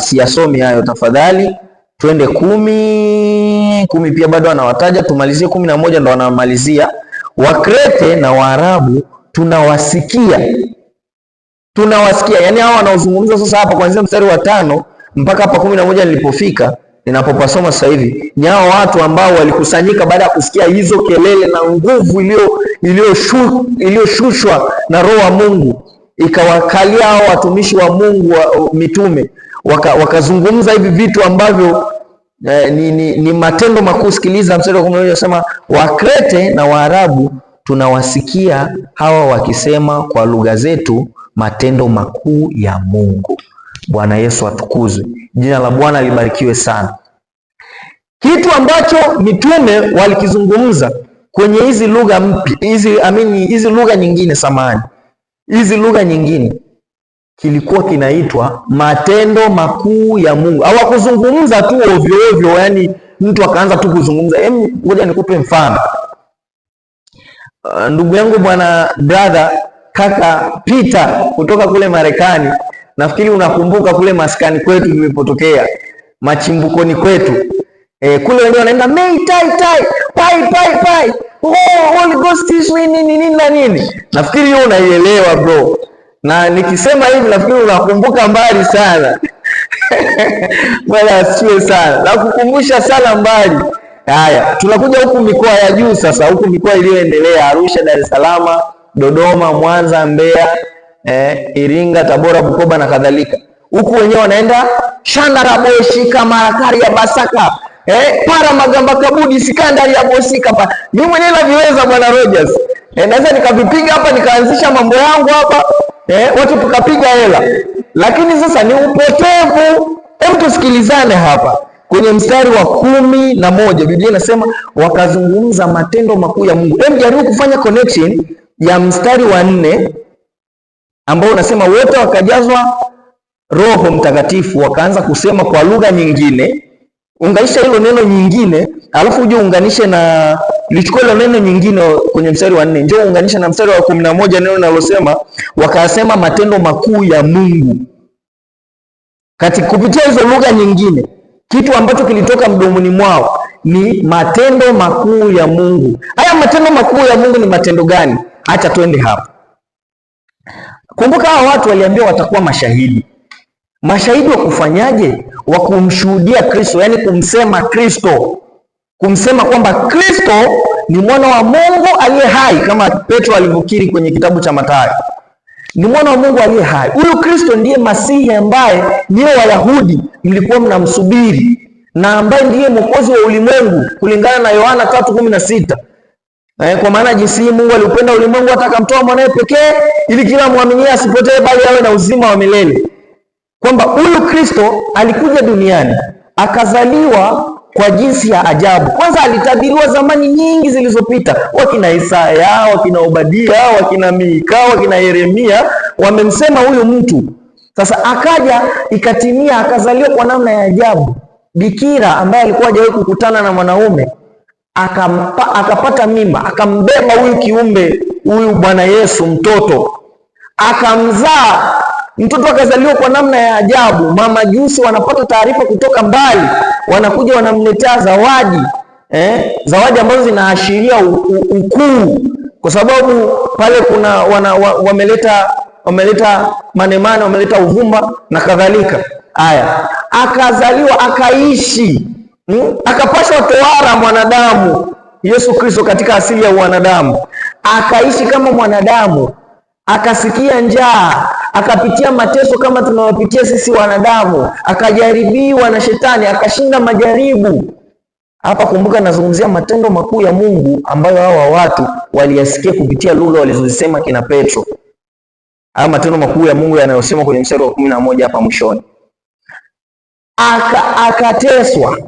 siyasomi hayo tafadhali. Twende 10 pia bado anawataja, tumalizie 11 ndo anamalizia. Wakrete na Waarabu tunawasikia tunawasikia. Yani hao wanaozungumza sasa hapa kuanzia mstari wa 5 mpaka hapa 11 nilipofika, ninapopasoma sasa hivi, ni hao watu ambao walikusanyika baada ya kusikia hizo kelele na nguvu iliyoshushwa na Roho wa Mungu ikawakalia hao watumishi wa Mungu wa mitume, wakazungumza hivi vitu ambavyo ni matendo makuu. Sikiliza mstari wa 11 unasema, Wakrete na Waarabu tunawasikia hawa wakisema kwa lugha zetu matendo makuu ya Mungu. Bwana Yesu atukuzwe. Jina la Bwana libarikiwe sana. Kitu ambacho mitume walikizungumza kwenye hizi lugha mpya, hizi lugha nyingine, hizi lugha nyingine, kilikuwa kinaitwa matendo makuu ya Mungu. Hawakuzungumza tu ovyo ovyo, yani mtu akaanza tu kuzungumza. Ngoja nikupe mfano. Ndugu yangu bwana brother kaka Peter kutoka kule Marekani, nafikiri unakumbuka kule maskani kwetu tulipotokea, machimbukoni kwetu. Kule wenyewe wanaenda mei tai pai Holy Ghost is nini na nini. Nafikiri wewe unaielewa bro. Na nikisema hivi nafikiri unakumbuka mbali sana. Bwana asifiwe sana. Na kukumbusha sana mbali. Haya, tunakuja huku mikoa ya juu sasa, huku mikoa iliyoendelea, Arusha, Dar es Salaam, Dodoma, Mwanza, Mbeya, Iringa, Tabora, Bukoba na kadhalika. Huku wenyewe wanaenda Shandaraboshi, Kamarakari ya Basaka, para Magamba Kabudi, Sikandari ya Bosika pa. Mimi mwenyewe naviweza bwana Rogers. Naweza nikavipiga hapa nikaanzisha mambo yangu hapa, watu tukapiga hela. Lakini sasa ni upotevu. Hebu tusikilizane hapa. Kwenye mstari wa 11 Biblia inasema wakazungumza matendo makuu ya Mungu. Hebu jaribu kufanya connection ya mstari wa 4 ambao unasema wote wakajazwa Roho Mtakatifu wakaanza kusema kwa lugha nyingine. Unganisha hilo neno nyingine, alafu uje unganishe na lichukua hilo neno nyingine kwenye mstari wa 4. Njoo unganisha na mstari wa 11 neno linalosema wakasema matendo makuu ya Mungu. Kupitia hizo lugha nyingine, kitu ambacho kilitoka mdomoni mwao ni matendo makuu ya Mungu. Haya matendo makuu ya Mungu ni matendo gani? Acha twende hapa. Kumbuka hao watu waliambiwa watakuwa mashahidi. Mashahidi wa kufanyaje? Wa kumshuhudia Kristo, yani kumsema Kristo. Kumsema kwamba Kristo ni mwana wa Mungu aliye hai, kama Petro alivyokiri kwenye kitabu cha Mathayo. Ni mwana wa Mungu aliye hai. Huyu Kristo ndiye Masihi ambaye niyo Wayahudi mlikuwa mnamsubiri, na ambaye ndiye mwokozi wa ulimwengu kulingana na Yohana 3:16. Kwa maana jinsi Mungu alipenda ulimwengu hata akamtoa mwanae pekee ili kila muamini asipotee bali awe na uzima wa milele. Kwamba huyu Kristo alikuja duniani akazaliwa kwa jinsi ya ajabu. Kwanza alitabiriwa zamani nyingi zilizopita. Wakina Isaya, wakina Obadia, wakina Mika, wakina Yeremia wamemsema huyu mtu. Sasa akaja ikatimia, akazaliwa kwa namna ya ajabu. Bikira ambaye alikuwa hajawahi kukutana na mwanaume akapata mimba, akambeba huyu kiumbe, huyu Bwana Yesu mtoto, akamzaa mtoto, akazaliwa kwa namna ya ajabu. Mamajusi wanapata taarifa kutoka mbali, wanakuja wanamletea zawadi, zawadi ambazo zinaashiria ukuu, kwa sababu pale kuna wameleta manemane, wameleta uvumba na kadhalika. Haya, akazaliwa, akaishi, akapashwa tohara mwanadamu, Yesu Kristo katika asili ya wanadamu, akaishi kama mwanadamu, akasikia njaa, akapitia mateso kama tunawapitia sisi wanadamu, akajaribiwa na shetani, akashinda majaribu. Hapa kumbuka, nazungumzia matendo makuu ya Mungu ambayo hawa watu waliyasikia kupitia lugha walizozisema kina Petro. Haya matendo makuu ya Mungu yanayosema kwenye mstari wa 11 hapa mwishoni. Akateswa,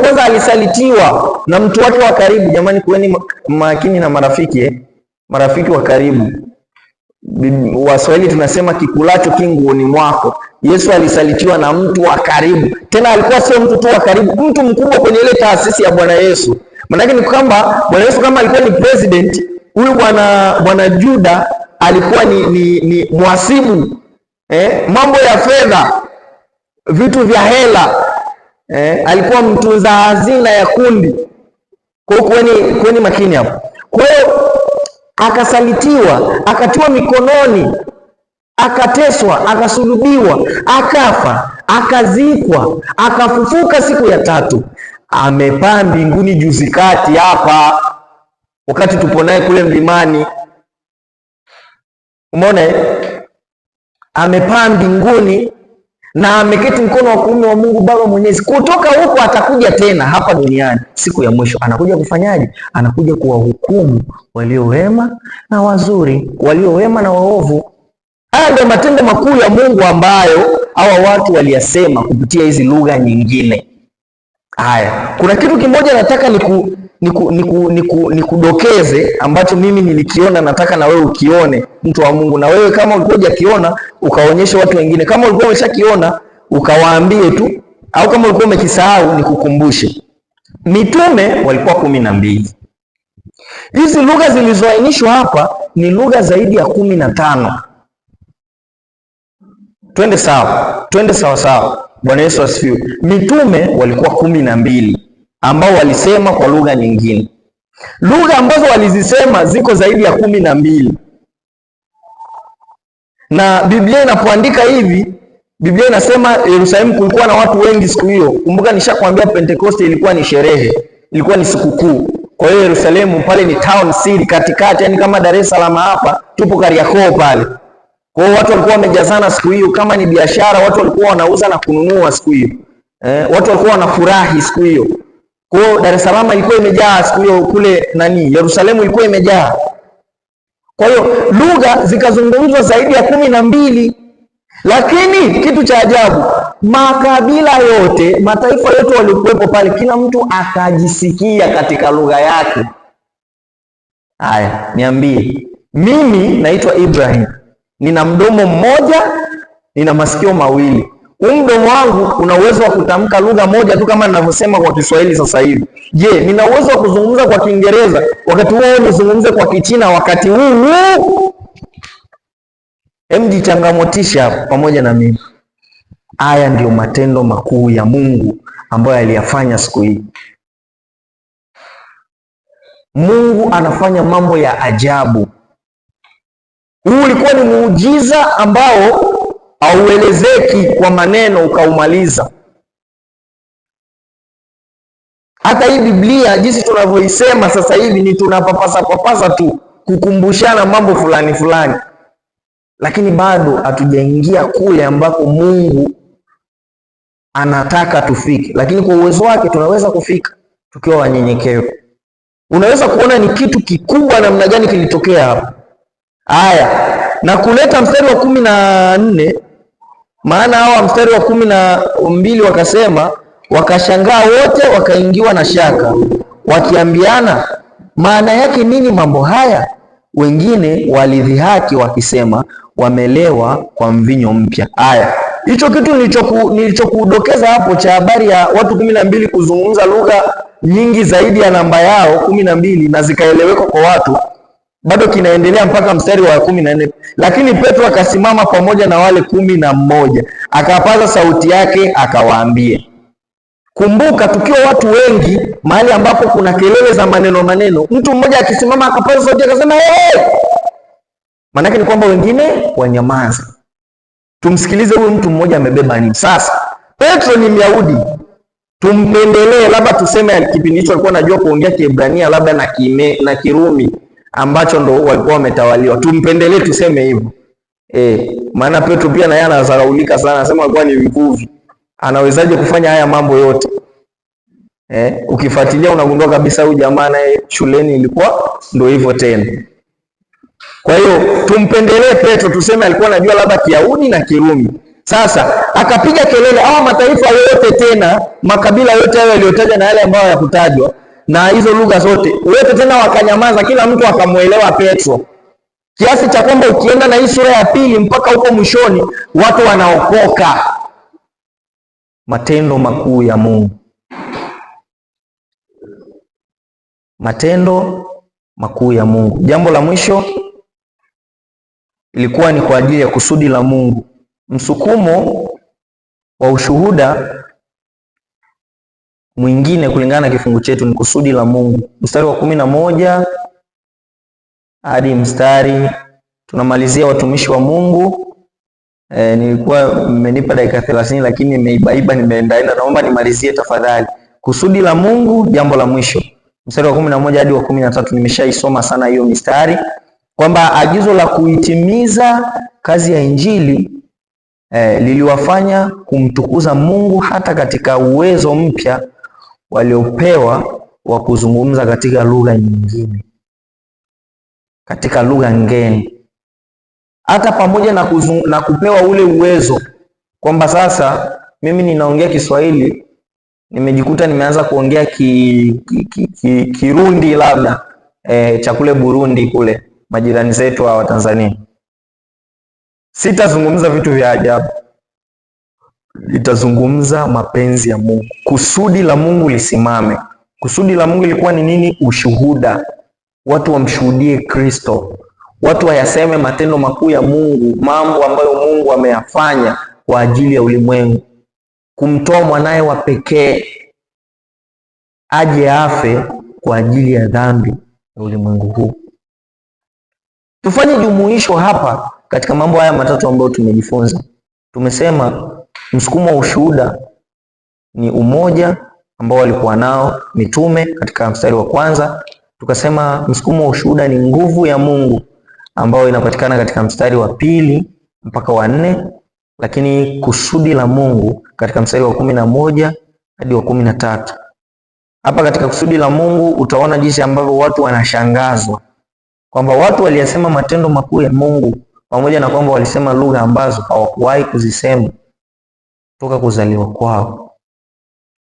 kwanza alisalitiwa na mtu wake wa karibu. Jamani, kuweni makini na marafiki wa karibu. Waswahili tunasema kikulacho kinguoni mwako. Yesu alisalitiwa na mtu wa karibu, tena alikuwa sio mtu tu wa karibu, mtu mkubwa kwenye ile taasisi ya Bwana Yesu. Maana ni kwamba Bwana Yesu kama alikuwa ni president, huyu bwana Juda alikuwa ni mhasibu, mambo ya fedha, vitu vya hela, alikuwa mtunza hazina ya kundi. Kwa hiyo kweni makini hapo. Kwa hiyo akasalitiwa, akatiwa mikononi, akateswa, akasulubiwa, akafa, akazikwa, akafufuka siku ya tatu, amepaa mbinguni juzi kati hapa, wakati tupo naye kule mlimani. Umeona? Amepaa mbinguni na ameketi mkono wa kuume wa Mungu Baba Mwenyezi. Kutoka huko atakuja tena hapa duniani siku ya mwisho. Anakuja kufanyaje? Anakuja kuwahukumu walio wema na wazuri, walio wema na waovu. Haya ndio matendo makuu ya Mungu ambayo hawa watu waliyasema kupitia hizi lugha nyingine. Haya, kuna kitu kimoja nataka nikudokeze ambacho mimi nilikiona, nataka na wewe ukione, mtu wa Mungu. Na wewe kama ulikuwa hujakiona ukaonyeshe watu wengine, kama ulikuwa umeshakiona ukawaambie tu, au kama ulikuwa umekisahau nikukumbushe. Mitume walikuwa 12. Hizi lugha zilizoainishwa hapa ni lugha zaidi ya 15. Twende sawa. Bwana Yesu asifiwe. Mitume walikuwa 12 ambao walisema kwa lugha nyingine. Lugha ambazo walizisema ziko zaidi ya 12. Na Biblia inapoandika hivi, Biblia inasema Yerusalemu kulikuwa na watu wengi siku hiyo. Kumbuka nishakwambia Pentecost ilikuwa ni sherehe, ilikuwa ni sikukuu. Kwa hiyo Yerusalemu pale ni town city katikati, yani kama Dar es Salaam hapa tupo Kariakoo pale. Kwa hiyo watu walikuwa wamejazana siku hiyo, kama ni biashara watu walikuwa wanauza na kununua siku hiyo. Watu walikuwa wanafurahi siku hiyo. Kwa hiyo Dar es Salaam ilikuwa imejaa siku hiyo, kule Yerusalemu ilikuwa imejaa. Kwa hiyo lugha zikazungumzwa zaidi ya 12. Lakini kitu cha ajabu, makabila yote, mataifa yote walikuwepo pale, kila mtu akajisikia katika lugha yake. Haya, niambie, mimi naitwa Ibrahim, nina mdomo mmoja, nina masikio mawili. Mdomo wangu una uwezo wa kutamka lugha moja tu kama ninavyosema kwa Kiswahili sasa hivi. Je, nina uwezo wa kuzungumza kwa Kiingereza wakati huo nizungumze kwa Kichina wakati huu? Jichangamotisha pamoja na mimi. Haya ndio matendo makuu ya Mungu ambayo aliyafanya siku hii. Mungu anafanya mambo ya ajabu. Huu ulikuwa ni muujiza ambao hauelezeki kwa maneno ukaumaliza. Hata hii Biblia jinsi tunavyoisema sasa hivi ni tunapapasa tu kukumbushana mambo fulani fulani, lakini bado hatujaingia kule ambako Mungu anataka tufike. Lakini kwa uwezo wake tunaweza kufika tukiwa wanyenyekevu. Unaweza kuona ni kitu kikubwa namna gani kilitokea hapa. Haya, na kuleta mstari wa 14, maana hawa mstari wa 12 wakasema, wakashangaa wote, wakaingiwa na shaka, wakiambiana, maana yake nini mambo haya? Wengine walidhihaki wakisema, wamelewa kwa mvinyo mpya. Haya, hicho kitu nilichokudokeza hapo cha habari ya watu 12 kuzungumza lugha nyingi zaidi ya namba yao 12 na zikaeleweka kwa watu, bado kinaendelea mpaka mstari wa 14. Lakini Petro akasimama pamoja na wale 11, akapaza sauti yake akawaambia. Kumbuka, tukiwa watu wengi mahali ambapo kuna kelele za maneno, mtu mmoja akisimama akapaza sauti akasema hey! Maana ni kwamba wengine wanyamaza. Tumsikilize huyu mtu mmoja amebeba nini. Sasa Petro ni Myahudi, tumpendelee, labda tuseme kipindi hicho alikuwa anajua kuongea Kiebrania labda na Kirumi ambacho ndo walikuwa wametawaliwa. Tumpendelee tuseme hivyo. Maana Petro pia naye anazaraulika sana, anasema alikuwa ni mvuvi. Anawezaje kufanya haya mambo yote? Ukifuatilia unagundua kabisa huyu jamaa naye shuleni ilikuwa ndo hivyo tena. Kwa hiyo tumpendelee Petro tuseme alikuwa anajua labda Kiyahudi na Kirumi. Sasa akapiga kelele, hawa mataifa yote tena, makabila yote hayo yaliyotajwa na yale ambayo hayakutajwa, na hizo lugha zote wote tena wakanyamaza, kila mtu akamuelewa Petro, kiasi cha kwamba ukienda na hii sura ya 2 mpaka huko mwishoni watu wanaokoka. Matendo makuu ya Mungu. Matendo makuu ya Mungu. Jambo la mwisho ilikuwa ni kwa ajili ya kusudi la Mungu. Msukumo wa ushuhuda mwingine kulingana na kifungu chetu ni kusudi la Mungu. Mstari wa 11 hadi mstari tunamalizia watumishi wa Mungu Nilikuwa mmenipa dakika 30 lakini nimeibaiba, nimeendaenda. Naomba nimalizie tafadhali. Kusudi la Mungu, jambo la mwisho, mstari wa 11 hadi wa 13. Nimeshaisoma sana hiyo mistari, kwamba agizo la kuitimiza kazi ya Injili liliwafanya kumtukuza Mungu hata katika uwezo mpya waliopewa wa kuzungumza katika lugha nyingine, katika lugha ngeni. Hata pamoja na kupewa ule uwezo kwamba sasa mimi ninaongea Kiswahili, nimejikuta nimeanza kuongea Kirundi labda cha kule Burundi, kule majirani zetu wa Tanzania. Sitazungumza vitu vya ajabu, nitazungumza mapenzi ya Mungu. Kusudi la Mungu lisimame. Kusudi la Mungu ilikuwa ni nini? Ushuhuda. Watu wamshuhudie Kristo, watu wayaseme matendo makuu ya Mungu, mambo ambayo Mungu ameyafanya kwa ajili ya ulimwengu, kumtoa mwanaye wa pekee aje afe kwa ajili ya dhambi ya ulimwengu huu. Tufanye jumuisho hapa katika mambo haya matatu ambayo tumejifunza. Tumesema msukumo wa ushuhuda ni umoja ambao walikuwa nao mitume katika mstari wa kwanza. Tukasema msukumo wa ushuhuda ni nguvu ya Mungu ambayo inapatikana katika mstari wa 2 mpaka wa 4, lakini kusudi la Mungu katika mstari wa 11 hadi wa 13. Hapa katika kusudi la Mungu utaona jinsi ambavyo watu wanashangazwa kwamba watu waliyasema matendo makuu ya Mungu pamoja na kwamba walisema lugha ambazo hawakuwahi kuzisema toka kuzaliwa kwao,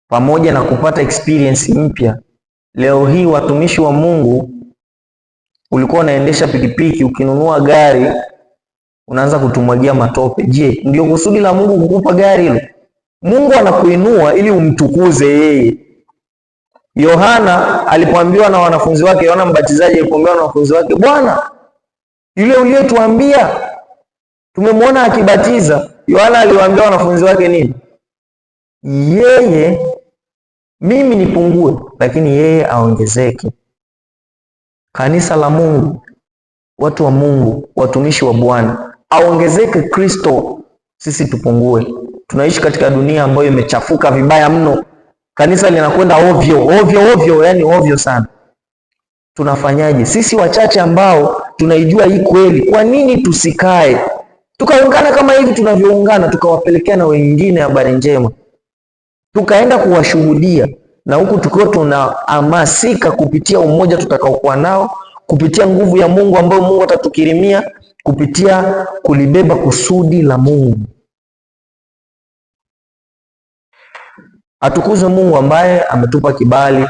pamoja na kupata experience mpya. Leo hii watumishi wa Mungu, ulikuwa unaendesha pikipiki, ukinunua gari unaanza kutumwagia matope. Je, ndio kusudi la Mungu kukupa gari hilo? Mungu anakuinua ili umtukuze yeye. Yohana alipoambiwa na wanafunzi wake, Yohana Mbatizaji alipoambiwa na wanafunzi wake, Bwana, yule uliyetuambia tumemwona akibatiza. Yohana aliwaambia wanafunzi wake nini? Yeye, mimi nipungue, lakini yeye aongezeke. Kanisa la Mungu, watu wa Mungu, watumishi wa Bwana, aongezeke Kristo, sisi tupungue. Tunaishi katika dunia ambayo imechafuka vibaya mno. Kanisa linakwenda ovyo, yani ovyo sana. Tunafanyaje? Sisi wachache ambao tunaijua hii kweli, kwa nini tusikae tukaungana kama hivi tunavyoungana, tukawapelekea na wengine habari njema, tukaenda kuwashuhudia, na huku tukiwa tunahamasika kupitia umoja tutakaokuwa nao, kupitia nguvu ya Mungu ambayo Mungu atatukirimia, kupitia kulibeba kusudi la Mungu. Atukuzwe Mungu ambaye ametupa kibali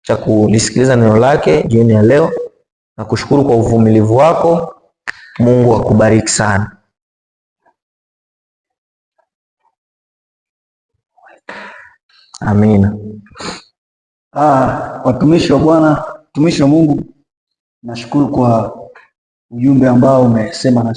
cha kulisikiliza neno lake jioni ya leo, na kushukuru kwa uvumilivu wako. Mungu akubariki sana. Amina. Watumishi wa Bwana, watumishi wa Mungu, nashukuru kwa ujumbe ambao umesema na